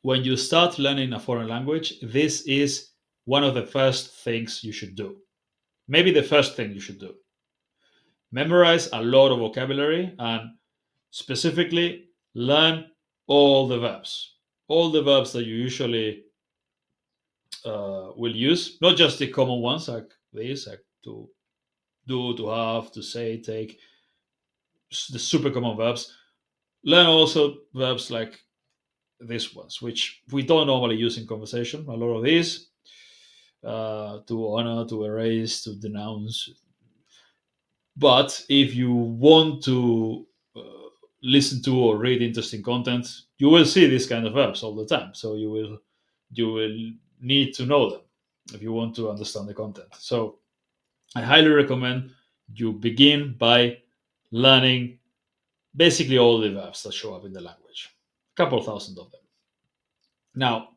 when you start learning a foreign language, this is one of the first things you should do. Maybe the first thing you should do. Memorize a lot of vocabulary and specifically learn all the verbs. All the verbs that you usually will use, not just the common ones like this, like to do, to have, to say, take, the super common verbs. Learn also verbs like these ones, which we don't normally use in conversation. A lot of these, to honor, to erase, to denounce. But if you want to listen to or read interesting content, you will see these kind of verbs all the time. So you will need to know them if you want to understand the content. So I highly recommend you begin by learning basically all the verbs that show up in the language, a couple thousand of them. Now,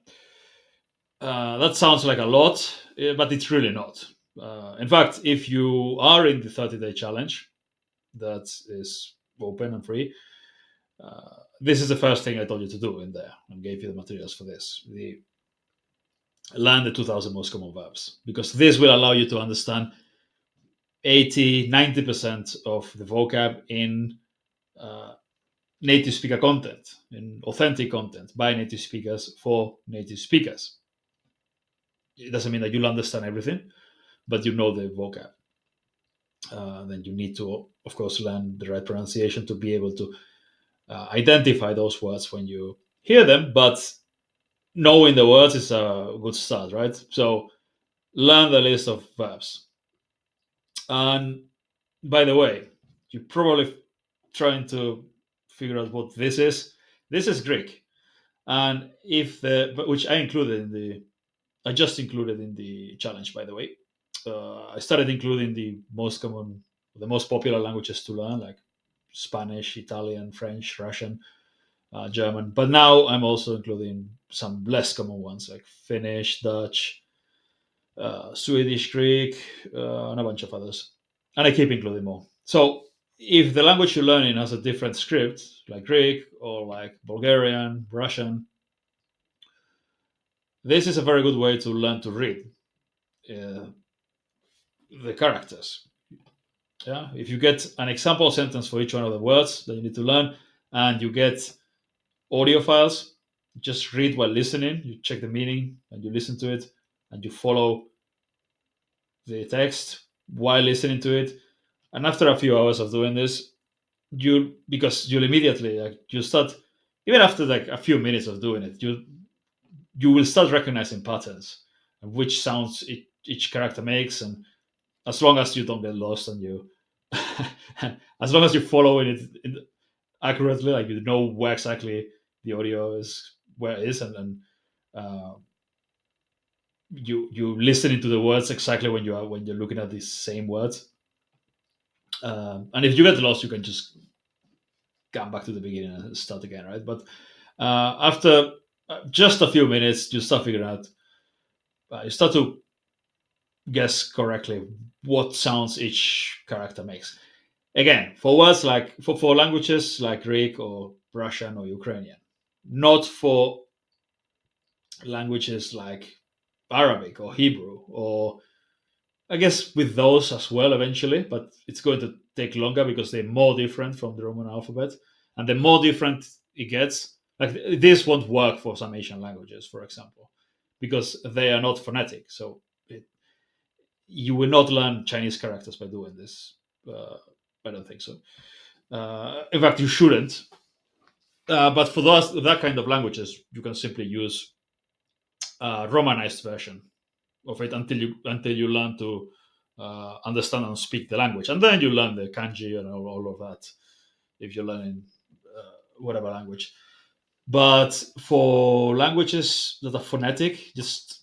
that sounds like a lot, but it's really not. In fact, if you are in the 30-day challenge that is open and free, this is the first thing I told you to do in there and gave you the materials for this. Learn the 2000 most common verbs, because this will allow you to understand 80-90% of the vocab in native speaker content, in authentic content by native speakers for native speakers. It doesn't mean that you'll understand everything, but you know the vocab. Then you need to, of course, learn the right pronunciation to be able to identify those words when you hear them. But knowing the words is a good start, right? So learn the list of verbs. And by the way, you're probably trying to figure out what this is. This is Greek, and which I just included in the challenge. By the way, I started including the most popular languages to learn, like Spanish, Italian, French, Russian, German. But now I'm also including some less common ones like Finnish, Dutch, Swedish, Greek, and a bunch of others. And I keep including more. So if the language you're learning has a different script, like Greek or like Bulgarian, Russian, this is a very good way to learn to read uh, the characters. Yeah, if you get an example sentence for each one of the words that you need to learn, and you get audio files, just read while listening. You check the meaning and you listen to it, and you follow the text while listening to it. And after a few hours of doing this, you'll immediately you start, even after like a few minutes of doing it, you will start recognizing patterns and which sounds each character makes. And as long as you don't get lost and you as long as you're following it accurately, like you know where exactly the audio is, where it is, and uh, you listening to the words exactly when you're looking at these same words. And if you get lost, you can just come back to the beginning and start again, right? But after just a few minutes, you start figuring out, you start to guess correctly what sounds each character makes. Again, for words like for languages like Greek or Russian or Ukrainian, not for languages like Arabic or Hebrew, or I guess with those as well eventually, but it's going to take longer because they're more different from the Roman alphabet. And the more different it gets, like this won't work for some Asian languages, for example, because they are not phonetic. So you will not learn Chinese characters by doing this. I don't think so. In fact, you shouldn't. But for that kind of languages, you can simply use a Romanized version of it until you learn to understand and speak the language, and then you learn the kanji and all of that if you're learning whatever language. But for languages that are phonetic, just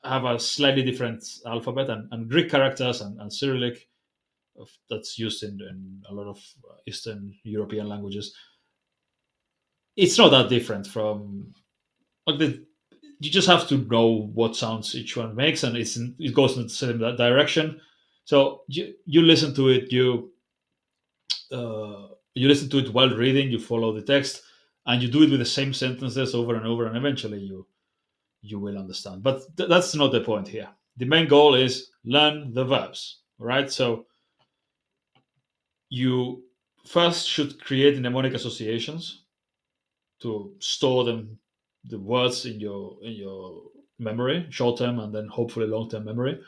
have a slightly different alphabet, and Greek characters and Cyrillic that's used in a lot of Eastern European languages. It's not that different from like you just have to know what sounds each one makes, and it goes in the same direction. So you listen to it, you listen to it while reading, you follow the text, and you do it with the same sentences over and over, and eventually you will understand. But that's not the point here. The main goal is learn the verbs, right? So you first should create mnemonic associations to store them, the words in your memory, short term and then hopefully long term memory.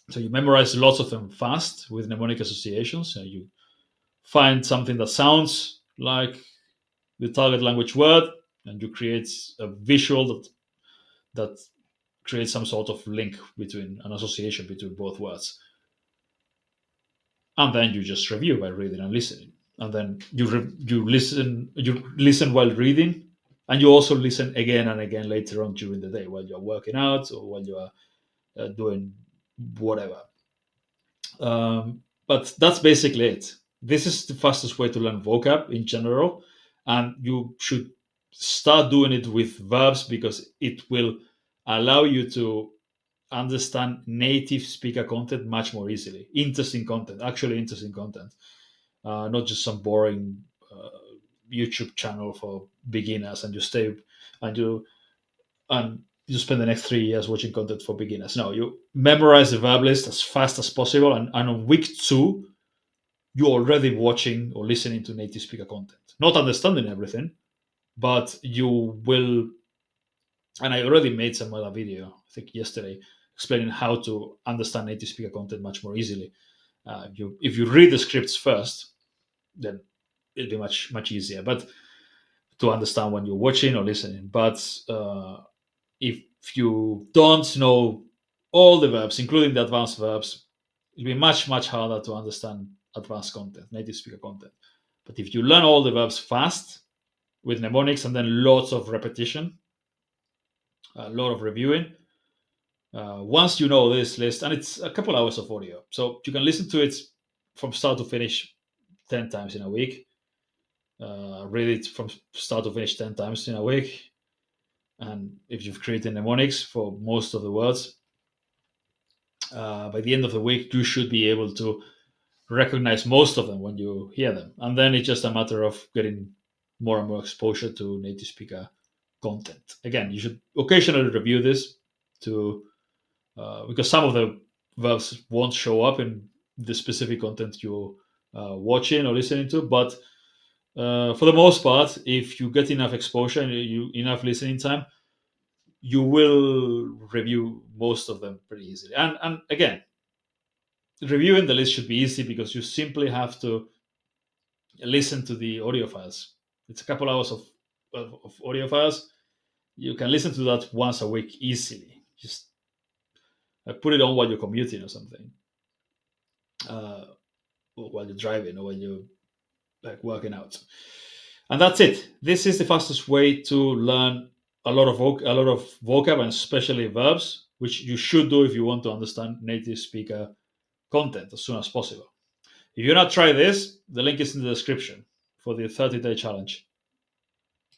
So you memorize lots of them fast with mnemonic associations. So you find something that sounds like the target language word, and you create a visual that creates some sort of link between an association between both words. And then you just review by reading and listening. And then you listen while reading, and you also listen again and again later on during the day while you're working out or while you are doing whatever. But that's basically it. This is the fastest way to learn vocab in general, and you should start doing it with verbs because it will allow you to understand native speaker content much more easily. Interesting content, actually interesting content, not just some boring YouTube channel for beginners, and you stay and you spend the next 3 years watching content for beginners. No, you memorize the verb list as fast as possible, and on week 2, you're already watching or listening to native speaker content. Not understanding everything, but you will. And I already made some other video, I think yesterday, explaining how to understand native speaker content much more easily. If you read the scripts first, then it'll be much easier. But to understand when you're watching or listening. But if you don't know all the verbs, including the advanced verbs, it'll be much harder to understand advanced content, native speaker content. But if you learn all the verbs fast with mnemonics and then lots of repetition, a lot of reviewing, once you know this list, and it's a couple hours of audio, so you can listen to it from start to finish 10 times in a week, read it from start to finish 10 times in a week, and if you've created mnemonics for most of the words, by the end of the week, you should be able to recognize most of them when you hear them. And then it's just a matter of getting more and more exposure to native speaker content. Again, you should occasionally review this to because some of the verbs won't show up in the specific content you're watching or listening to. But for the most part, if you get enough exposure and enough listening time, you will review most of them pretty easily. And again, reviewing the list should be easy because you simply have to listen to the audio files. It's a couple hours of audio files. You can listen to that once a week easily. Just put it on while you're commuting or something, or while you're driving, or when you're like working out. And that's it. This is the fastest way to learn a lot of vocab, and especially verbs, which you should do if you want to understand native speaker content as soon as possible. If you're not try this, the link is in the description for the 30-day challenge.